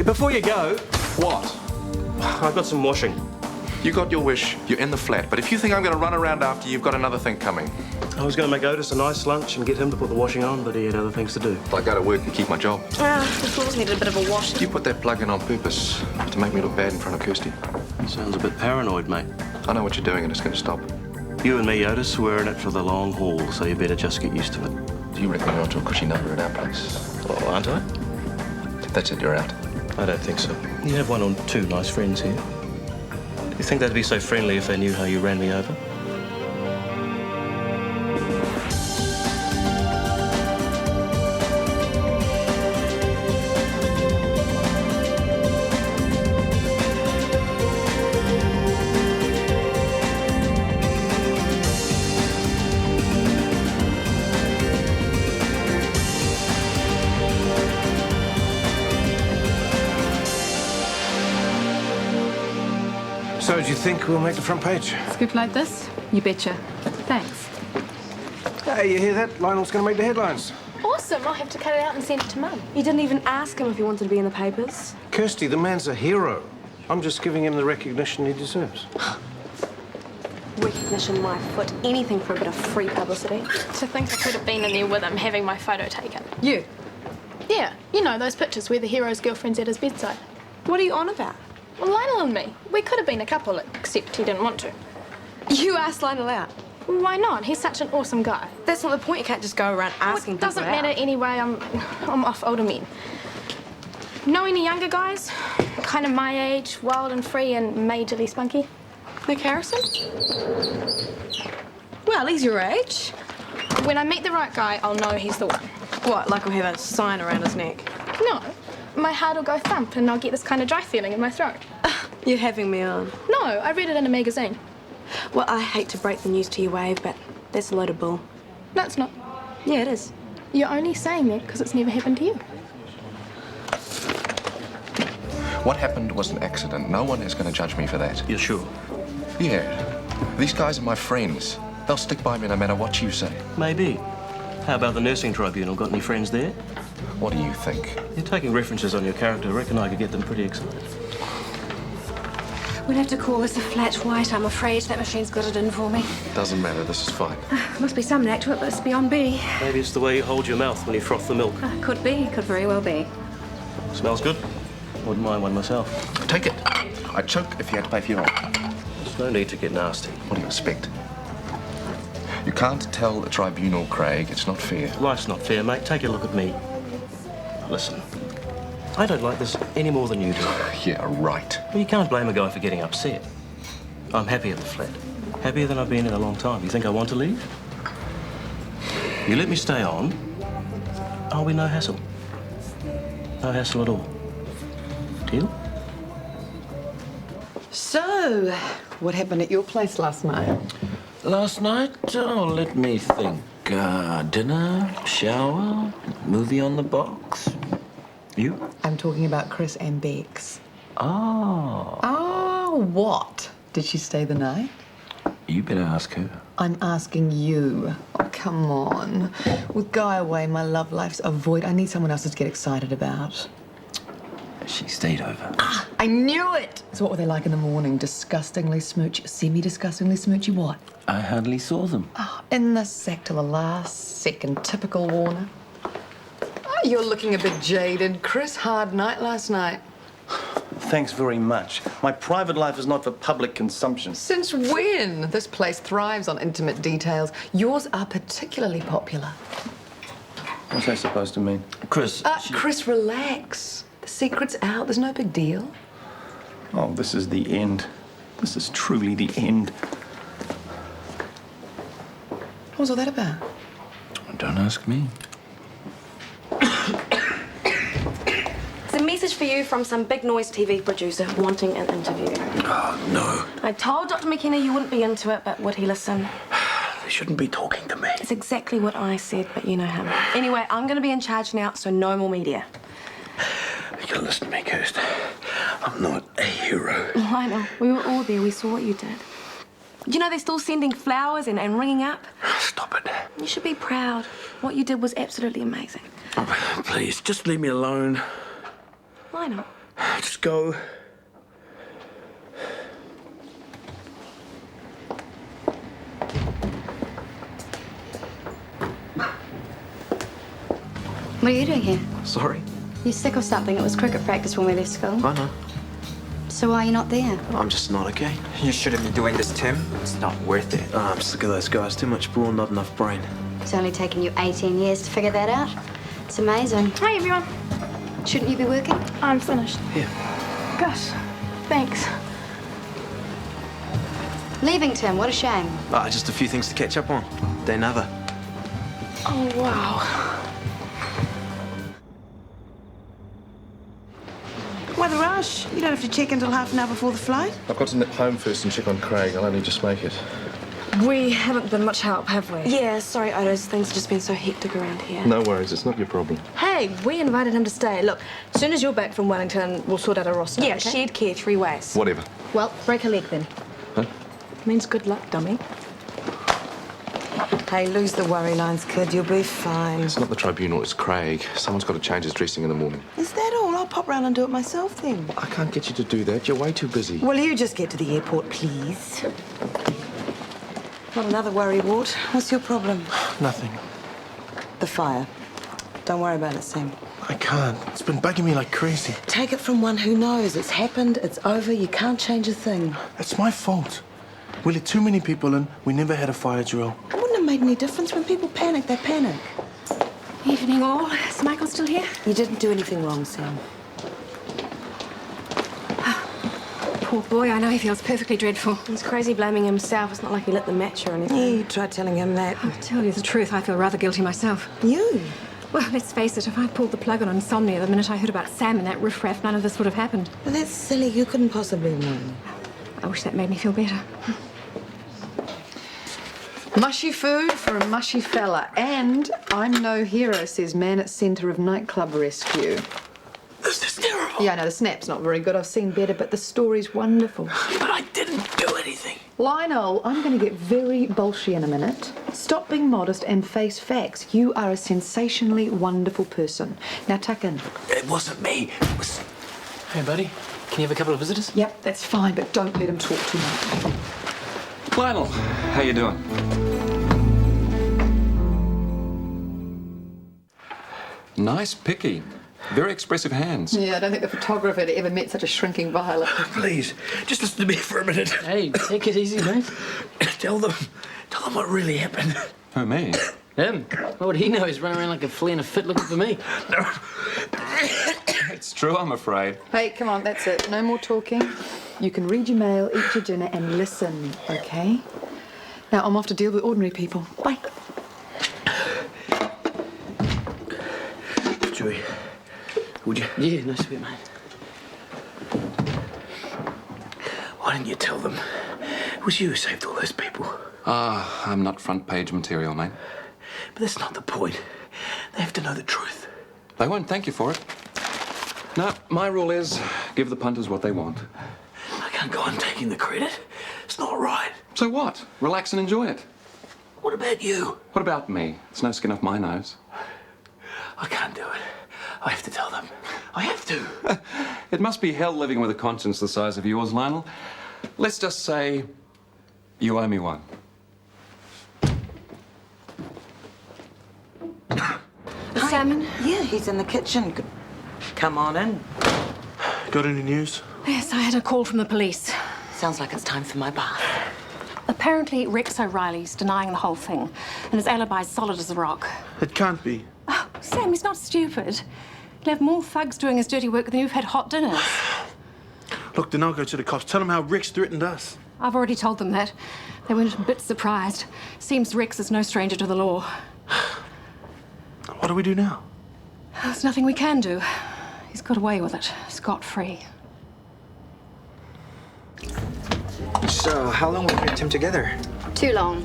Before you go... What? I've got some washing. You got your wish, you're in the flat, but if you think I'm going to run around after you, you've got another thing coming. I was going to make Otis a nice lunch and get him to put the washing on, but he had other things to do. I go to work and keep my job. The floors needed a bit of a wash. You put that plug in on purpose to make me look bad in front of Kirsty. Sounds a bit paranoid, mate. I know what you're doing and it's going to stop. You and me, Otis, we're in it for the long haul, so you better just get used to it. Do you reckon you're onto a cushy number at our place? Oh, aren't I? If that's it, you're out. I don't think so. You have one or two nice friends here. You think they'd be so friendly if they knew how you ran me over? So, do you think we'll make the front page? Scoop like this? You betcha. Thanks. Hey, you hear that? Lionel's going to make the headlines. Awesome. I'll have to cut it out and send it to Mum. You didn't even ask him if he wanted to be in the papers. Kirsty, the man's a hero. I'm just giving him the recognition he deserves. Recognition, my foot. Anything for a bit of free publicity. To think I could have been in there with him having my photo taken. You? Yeah, you know, those pictures where the hero's girlfriend's at his bedside. What are you on about? Well, Lionel and me, we could have been a couple, except he didn't want to. You asked Lionel out. Well, why not? He's such an awesome guy. That's not the point. You can't just go around asking It doesn't people out. matter anyway. I'm off older men. Know any younger guys? Kind of my age, wild and free and majorly spunky. Nick Harrison? Well, he's your age. When I meet the right guy, I'll know he's the one. What, like he'll have a sign around his neck? No, my heart will go thump and I'll get this kind of dry feeling in my throat. You're having me on. No, I read it in a magazine. Well, I hate to break the news to you, Wave, but that's a load of bull. No, it's not. Yeah, it is. You're only saying that because it's never happened to you. What happened was an accident. No one is going to judge me for that. You're sure? Yeah. These guys are my friends. They'll stick by me no matter what you say. Maybe. How about the nursing tribunal? Got any friends there? What do you think? You're taking references on your character. I reckon I could get them pretty excited. We'll have to call this a flat white, I'm afraid. That machine's got it in for me. Doesn't matter. This is fine. Must be some knack to it, but it's beyond me. Maybe it's the way you hold your mouth when you froth the milk. Could be, could very well be. Smells good. Wouldn't mind one myself. Take it. I'd choke if you had to pay for your own. There's no need to get nasty. What do you expect? You can't tell a tribunal, Craig. It's not fair. Life's not fair, mate. Take a look at me. Listen, I don't like this any more than you do. Yeah, right. Well, you can't blame a guy for getting upset. I'm happy at the flat. Happier than I've been in a long time. You think I want to leave? You let me stay on, I'll be no hassle. No hassle at all. Deal? So, what happened at your place last night? Last night? Oh, let me think. Dinner, shower, movie on the box. You? I'm talking about Chris and Bex. Oh. Oh, what? Did she stay the night? You better ask her. I'm asking you. Oh, come on. With Guy away, my love life's a void. I need someone else to get excited about. She stayed over. Ah, I knew it! So what were they like in the morning? Disgustingly smoochy, semi-disgustingly smoochy what? I hardly saw them. Oh, in the sack till the last second. Typical Warner. Oh, you're looking a bit jaded, Chris. Hard night last night. Thanks very much. My private life is not for public consumption. Since when? This place thrives on intimate details. Yours are particularly popular. What's that supposed to mean? Chris. Chris, relax. The secret's out. There's no big deal. Oh, this is the end. This is truly the end. What was all that about? Don't ask me. It's a message for you from some big noise TV producer wanting an interview. Oh, no. I told Dr. McKenna you wouldn't be into it, but would he listen? They shouldn't be talking to me. It's exactly what I said, but you know him. Anyway, I'm going to be in charge now, so no more media. You gotta listen to me, Kirsty. I'm not a hero. I know. We were all there. We saw what you did. Do you know they're still sending flowers and ringing up? Stop it. You should be proud. What you did was absolutely amazing. Oh, please, just leave me alone. Lionel. Just go. What are you doing here? Sorry. You sick or something? It was cricket practice when we left school. I know. So why are you not there? I'm just not okay. You shouldn't be doing this, Tim. It's not worth it. Oh, I'm sick of those guys. Too much brawn, not enough brain. It's only taken you 18 years to figure that out. It's amazing. Hi, everyone. Shouldn't you be working? I'm finished. Here. Gosh, thanks. Leaving, Tim. What a shame. Just a few things to catch up on. They never. Oh, wow. Why the rush? You don't have to check until half an hour before the flight. I've got to nip home first and check on Craig. I'll only just make it. We haven't been much help, have we? Yeah, sorry, Otis. Things have just been so hectic around here. No worries, it's not your problem. Hey, we invited him to stay. Look, as soon as you're back from Wellington, we'll sort out a roster. Yeah, okay? shared care 3 ways. Whatever. Well, break a leg then. Huh? Means good luck, dummy. Hey, lose the worry lines, kid. You'll be fine. It's not the tribunal, it's Craig. Someone's got to change his dressing in the morning. Is that all? I'll pop round and do it myself then. I can't get you to do that. You're way too busy. Will you just get to the airport, please? Not another worry, Ward. What's your problem? Nothing. The fire. Don't worry about it, Sam. I can't. It's been bugging me like crazy. Take it from one who knows. It's happened, it's over, you can't change a thing. It's my fault. We let too many people in. We never had a fire drill. It wouldn't have made any difference. When people panic, they panic. Evening all. Is Michael still here? You didn't do anything wrong, Sam. Poor boy, I know he feels perfectly dreadful. He's crazy blaming himself. It's not like he lit the match or anything. Yeah, you tried telling him that. I'll tell you the truth, I feel rather guilty myself. You? Well, let's face it, if I'd pulled the plug on insomnia the minute I heard about Sam and that riffraff, none of this would have happened. Well, that's silly. You couldn't possibly know. I wish that made me feel better. Mushy food for a mushy fella. And I'm no hero, says man at centre of nightclub rescue. This is terrible. Yeah, I know, the snap's not very good. I've seen better, but the story's wonderful. But I didn't do anything. Lionel, I'm going to get very bolshy in a minute. Stop being modest and face facts. You are a sensationally wonderful person. Now tuck in. It wasn't me. It was... Hey, buddy. Can you have a couple of visitors? Yep, that's fine, but don't let him talk too much. Lionel, how you doing? Nice picky. Very expressive hands. Yeah, I don't think the photographer had ever met such a shrinking violet. Please, just listen to me for a minute. Hey, take it easy, mate. Tell them what really happened. Who, me? Him? What would he know? He's running around like a flea in a fit looking for me. No. It's true, I'm afraid. Hey, come on, that's it. No more talking. You can read your mail, eat your dinner, and listen, okay? Now, I'm off to deal with ordinary people. Bye. Joey, would you? Yeah, no sweet, mate. Why didn't you tell them? It was you who saved all those people. I'm not front page material, mate. But that's not the point. They have to know the truth. They won't thank you for it. No, my rule is give the punters what they want. I can't go on taking the credit. It's not right. So what? Relax and enjoy it. What about you? What about me? It's no skin off my nose. I can't do it. I have to tell them. I have to. It must be hell living with a conscience the size of yours, Lionel. Let's just say you owe me one. The salmon? Yeah, he's in the kitchen. Come on in. Got any news? Yes, I had a call from the police. Sounds like it's time for my bath. Apparently, Rex O'Reilly's denying the whole thing, and his alibi's solid as a rock. It can't be. Oh, Sam, he's not stupid. He'll have more thugs doing his dirty work than you've had hot dinners. Look, then I'll go to the cops. Tell them how Rex threatened us. I've already told them that. They were a bit surprised. Seems Rex is no stranger to the law. What do we do now? There's nothing we can do. He's got away with it, scot-free. So, how long were you and Tim together? Too long.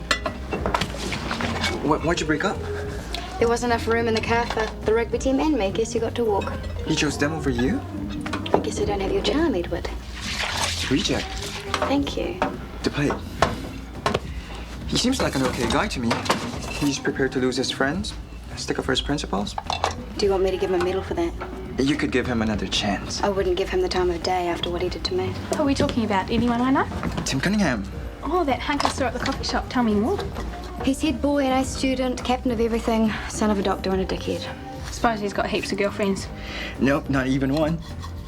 Why'd you break up? There wasn't enough room in the car for the rugby team and me. Guess you got to walk. He chose them over you? I guess I don't have your charm, Edward. Reject. Thank you. To play. He seems like an okay guy to me. He's prepared to lose his friends, stick up for his principles. Do you want me to give him a medal for that? You could give him another chance. I wouldn't give him the time of day after what he did to me. Who are we talking about? Anyone I know? Tim Cunningham. Oh, that hunk I saw at the coffee shop. Tell me more. He's head boy, an A student, captain of everything, son of a doctor and a dickhead. Suppose he's got heaps of girlfriends. Nope, not even one.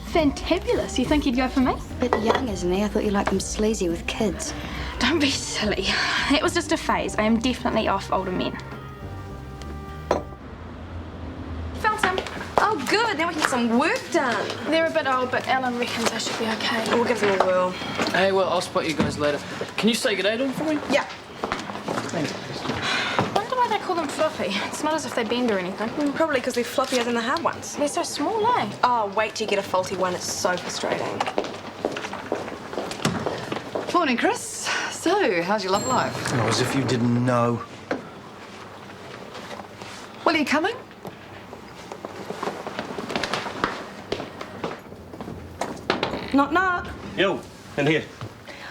Fantabulous. You think he'd go for me? Bit young, isn't he? I thought you liked them sleazy with kids. Don't be silly. It was just a phase. I am definitely off older men. Found some. Oh, good. Then we can get some work done. They're a bit old, but Ellen reckons I should be okay. We'll give them a whirl. Hey, well, I'll spot you guys later. Can you say good day to them for me? Yeah. Wonder why they call them floppy. It's not as if they bend or anything. Probably because they're floppier than the hard ones. They're so small, eh? Oh, wait till you get a faulty one. It's so frustrating. Morning, Chris. So, how's your love life? Oh, as if you didn't know. Well, are you coming? Knock, knock. Yo, in here.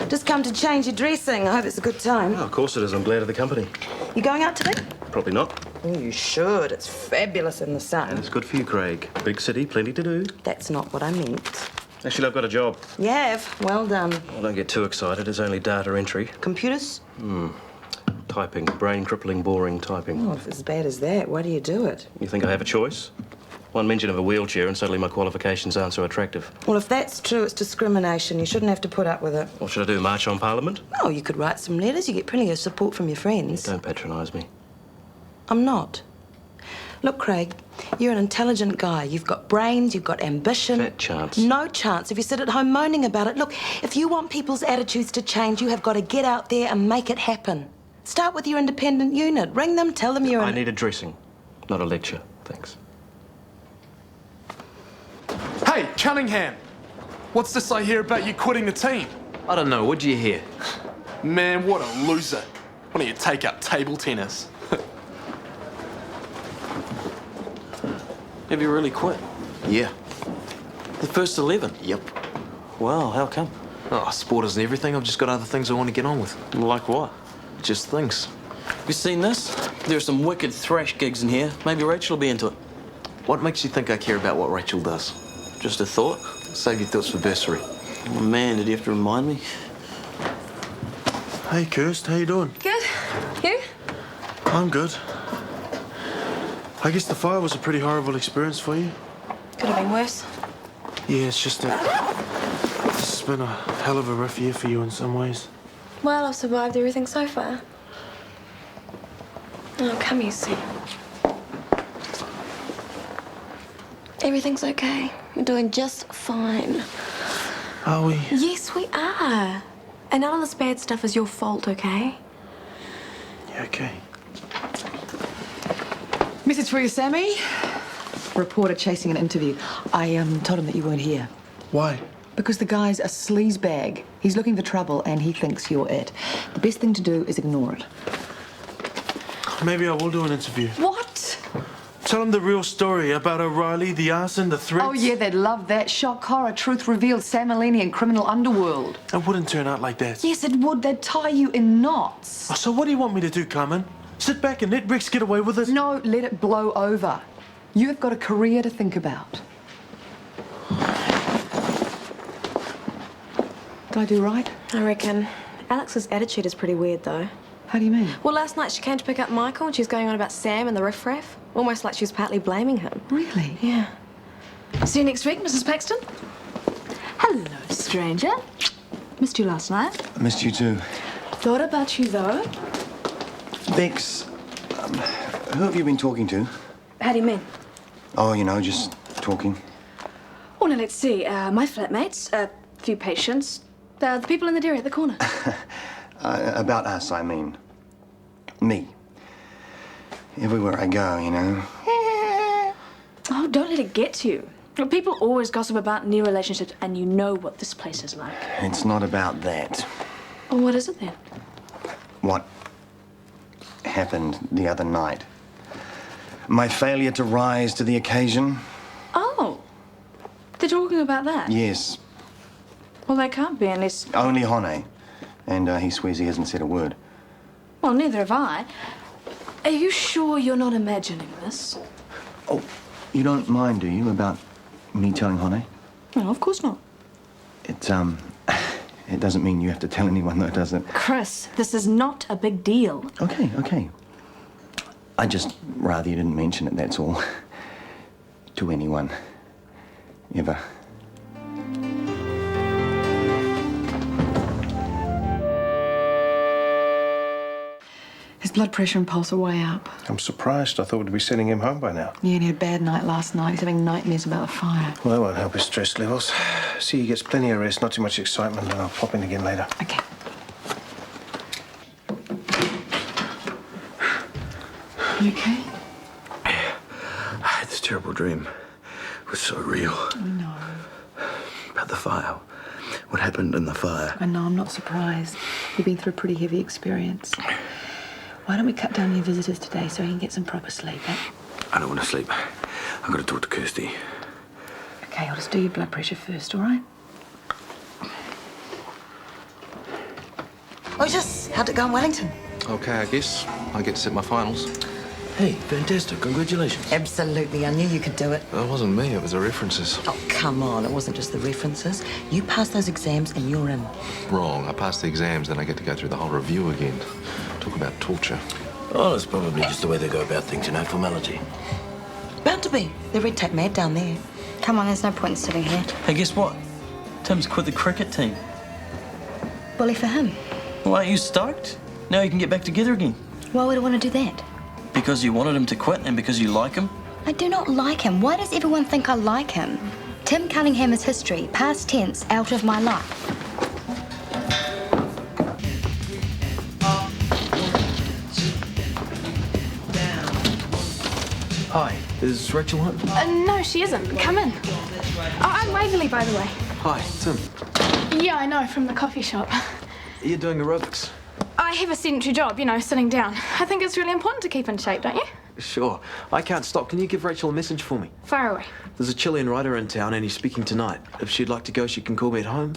Just come to change your dressing. I hope it's a good time. Oh, of course it is. I'm glad of the company. You going out today? Probably not. Oh, you should. It's fabulous in the sun. And it's good for you, Craig. Big city, plenty to do. That's not what I meant. Actually, I've got a job. You have. Well done. Well, don't get too excited. It's only data entry. Computers? Typing. Brain-crippling, boring typing. Oh, if it's as bad as that, why do you do it? You think I have a choice? One mention of a wheelchair and suddenly my qualifications aren't so attractive. Well, if that's true, it's discrimination. You shouldn't have to put up with it. What should I do, march on Parliament? Oh, you could write some letters. You get plenty of support from your friends. Don't patronise me. I'm not. Look, Craig, you're an intelligent guy. You've got brains, you've got ambition. Fat chance. No chance if you sit at home moaning about it. Look, if you want people's attitudes to change, you have got to get out there and make it happen. Start with your independent unit. Ring them, tell them you're I need a dressing, not a lecture. Thanks. Hey, Cunningham! What's this I hear about you quitting the team? I don't know. What'd you hear? Man, what a loser. Why don't you take up table tennis? Have you really quit? Yeah. The first 11? Yep. Wow, how come? Oh, sport isn't everything. I've just got other things I want to get on with. Like what? Just things. Have you seen this? There are some wicked thrash gigs in here. Maybe Rachel will be into it. What makes you think I care about what Rachel does? Just a thought. Save your thoughts for bursary. Oh, man, did you have to remind me? Hey, Kirst, how you doing? Good. You? I'm good. I guess the fire was a pretty horrible experience for you. Could have been worse. Yeah, it's just that this has been a hell of a rough year for you in some ways. Well, I've survived everything so far. Oh, come here, see. Everything's okay. We're doing just fine. Are we? Yes, we are. And none of this bad stuff is your fault, okay? Yeah, okay. Message for you, Sammy. Reporter chasing an interview. I told him that you weren't here. Why? Because the guy's a sleazebag. He's looking for trouble and he thinks you're it. The best thing to do is ignore it. Maybe I will do an interview. What? Tell him the real story about O'Reilly, the arson, the threats. Oh, yeah, they'd love that. Shock, horror, truth revealed, Sam Malini and criminal underworld. It wouldn't turn out like that. Yes, it would. They'd tie you in knots. Oh, so what do you want me to do, Carmen? Sit back and let Rex get away with it? No, let it blow over. You've got a career to think about. Did I do right? I reckon. Alex's attitude is pretty weird, though. How do you mean? Well, last night she came to pick up Michael and she was going on about Sam and the riffraff. Almost like she was partly blaming him. Really? Yeah. See you next week, Mrs. Paxton. Hello, stranger. Missed you last night. I missed you too. Thought about you, though. Bex, who have you been talking to? How do you mean? Oh, you know, just talking. Oh, now let's see. My flatmates, a few patients, the people in the dairy at the corner. About us, I mean. Me. Everywhere I go, you know. Oh, don't let it get to you. Look, people always gossip about new relationships, and you know what this place is like. It's not about that. Well, what is it then? What happened the other night. My failure to rise to the occasion. Oh, they're talking about that? Yes, Well, they can't be unless... only Hone. And he swears he hasn't said a word. Well, neither have I. Are you sure you're not imagining this? Oh, you don't mind, do you, about Me telling Honey? No, of course not. It's, it doesn't mean you have to tell anyone, though, does it? Chris, this is not a big deal. Okay, okay. I just rather you didn't mention it, that's all. To anyone. Ever. His blood pressure and pulse are way up. I'm surprised. I thought we'd be sending him home by now. Yeah, and he had a bad night last night. He's having nightmares about the fire. Well, that won't help his stress levels. See, he gets plenty of rest, not too much excitement, and I'll pop in again later. Okay. You okay? I had this terrible dream. It was so real. No. About the fire. What happened in the fire? I know, I'm not surprised. You've been through a pretty heavy experience. Why don't we cut down your visitors today so he can get some proper sleep, eh? I don't want to sleep. I've got to talk to Kirsty. Okay, I'll just do your blood pressure first, all right? Oh, yes. How'd it go in Wellington? Okay, I guess. I get to set my finals. Hey, fantastic. Congratulations. Absolutely. I knew you could do it. That wasn't me. It was the references. Oh, come on. It wasn't just the references. You passed those exams and you're in. Wrong. I passed the exams, then I get to go through the whole review again. Talk about torture. Oh, it's probably just the way they go about things, you know, formality. Bound to be. They're red tape mad down there. Come on, there's no point in sitting here. Hey, guess what? Tim's quit the cricket team. Bully for him. Well, aren't you stoked? Now you can get back together again. Why would I want to do that? Because you wanted him to quit and because you like him? I do not like him. Why does everyone think I like him? Tim Cunningham is history, past tense, out of my life. Hi, is Rachel home? No, she isn't. Come in. Oh, I'm Waverley, by the way. Hi, Tim. Yeah, I know, from the coffee shop. You're doing aerobics? I have a sedentary job, you know, sitting down. I think it's really important to keep in shape, don't you? Sure. I can't stop. Can you give Rachel a message for me? Far away. There's a Chilean writer in town and he's speaking tonight. If she'd like to go, she can call me at home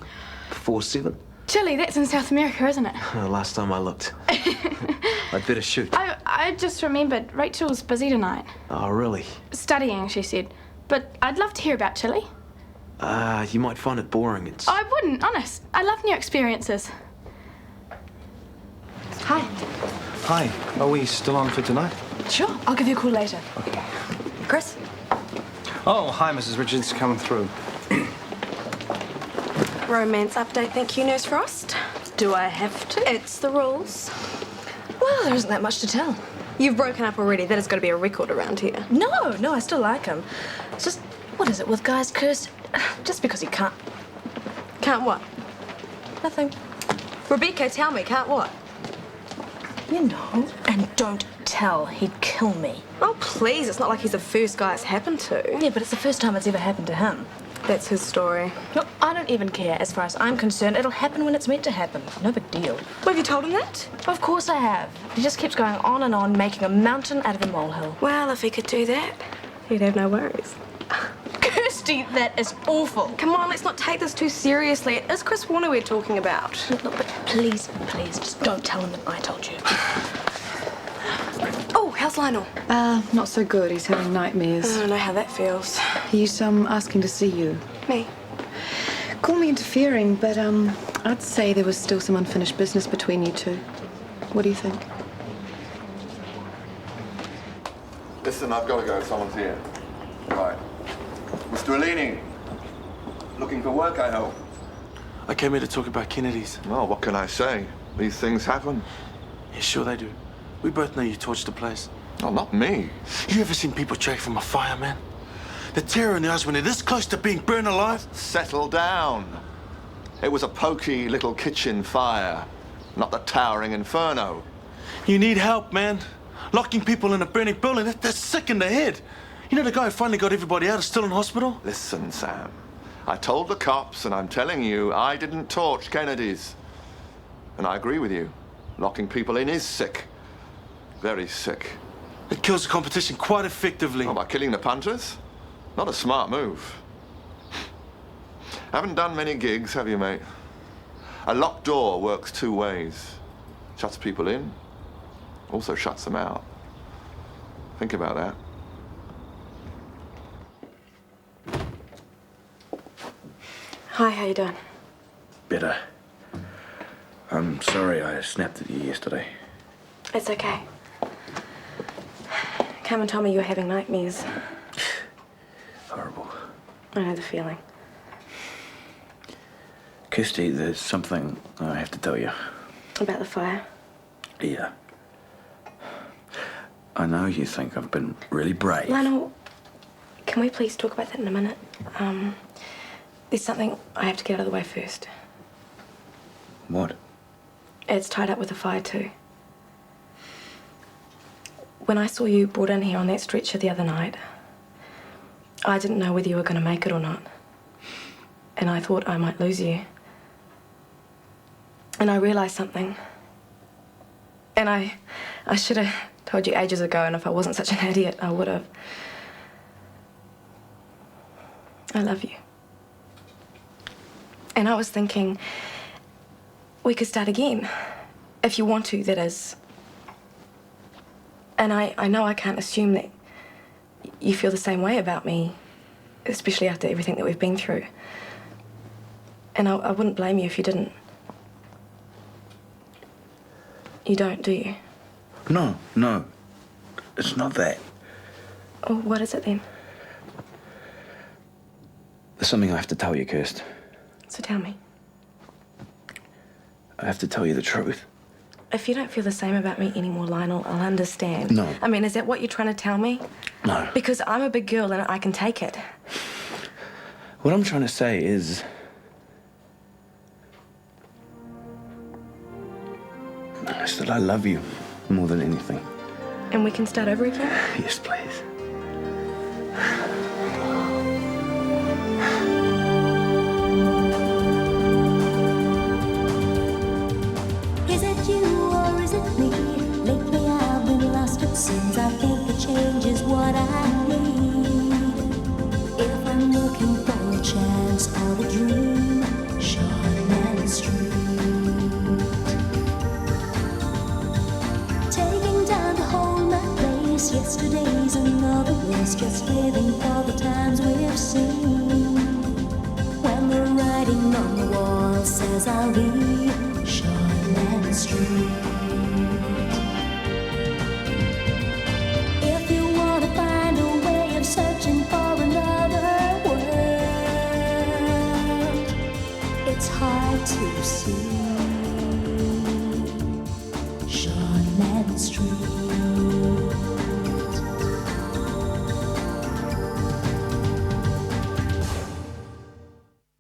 before 7. Chile, that's in South America, isn't it? Last time I looked. I'd better shoot. I just remembered Rachel's busy tonight. Oh, really? Studying, she said. But I'd love to hear about Chile. You might find it boring. It's... I wouldn't, honest. I love new experiences. Hi. Hi. Are we still on for tonight? Sure. I'll give you a call later. Okay. Chris? Oh, hi, Mrs. Richards. Coming through. Romance update, thank you, Nurse Frost. Do I have to? It's the rules. Well, there isn't that much to tell. You've broken up already. That has got to be a record around here. No, I still like him. It's just, what is it with guys, Kirsty? Just because he can't. Can't what? Nothing. Rebecca, tell me, can't what? You know. And don't tell. He'd kill me. Oh, please. It's not like he's the first guy it's happened to. Yeah, but it's the first time it's ever happened to him. That's his story. Look, I don't even care. As far as I'm concerned, it'll happen when it's meant to happen. No big deal. Well, have you told him that? Of course I have. He just keeps going on, making a mountain out of a molehill. Well, if he could do that, he'd have no worries. Kirsty, that is awful. Come on, let's not take this too seriously. It is Chris Warner we're talking about. Look, but please, just don't tell him that I told you. Oh, how's Lionel? Not so good. He's having nightmares. I don't know how that feels. He's asking to see you. Me? Call me interfering, but I'd say there was still some unfinished business between you two. What do you think? Listen, I've got to go. Someone's here. Right. Mr. Alini. Looking for work, I hope. I came here to talk about Kennedy's. Well, what can I say? These things happen. Yeah, sure they do. We both know you torched the place. Oh, not me. You ever seen people choke from a fire, man? The terror in the eyes when they're this close to being burned alive? Settle down. It was a poky little kitchen fire, not the towering inferno. You need help, man. Locking people in a burning building, that's sick in the head. You know the guy who finally got everybody out is still in hospital? Listen, Sam. I told the cops, and I'm telling you, I didn't torch Kennedy's. And I agree with you. Locking people in is sick. Very sick. It kills the competition quite effectively. Oh, by killing the punters? Not a smart move. Haven't done many gigs, have you, mate? A locked door works 2 ways. Shuts people in, also shuts them out. Think about that. Hi, how you doing? Better. I'm sorry I snapped at you yesterday. It's okay. Cam and told me you were having nightmares. Horrible. I know the feeling. Kirsty, there's something I have to tell you. About the fire? Yeah. I know you think I've been really brave. Lionel, can we please talk about that in a minute? There's something I have to get out of the way first. What? It's tied up with the fire too. When I saw you brought in here on that stretcher the other night, I didn't know whether you were going to make it or not. And I thought I might lose you. And I realised something. And I should have told you ages ago, and if I wasn't such an idiot, I would have. I love you. And I was thinking, we could start again. If you want to, that is. And I know I can't assume that you feel the same way about me, especially after everything that we've been through. And I wouldn't blame you if you didn't. You don't, do you? No. It's not that. Oh, what is it then? There's something I have to tell you, Kirst. So tell me. I have to tell you the truth. If you don't feel the same about me anymore, Lionel, I'll understand. No. I mean, is that what you're trying to tell me? No. Because I'm a big girl and I can take it. What I'm trying to say is... is that I love you more than anything. And we can start over again? Yes, please. Is it you or is it me? Lately I've been lost it seems. I think a change is what I need. If I'm looking for a chance or a dream, Shortland Street. Taking time to hold my place. Yesterday's another place. Just living for the times we've seen. When the writing on the wall says I'll be Shortland Street. If you want to find a way of searching for another world, it's hard to see.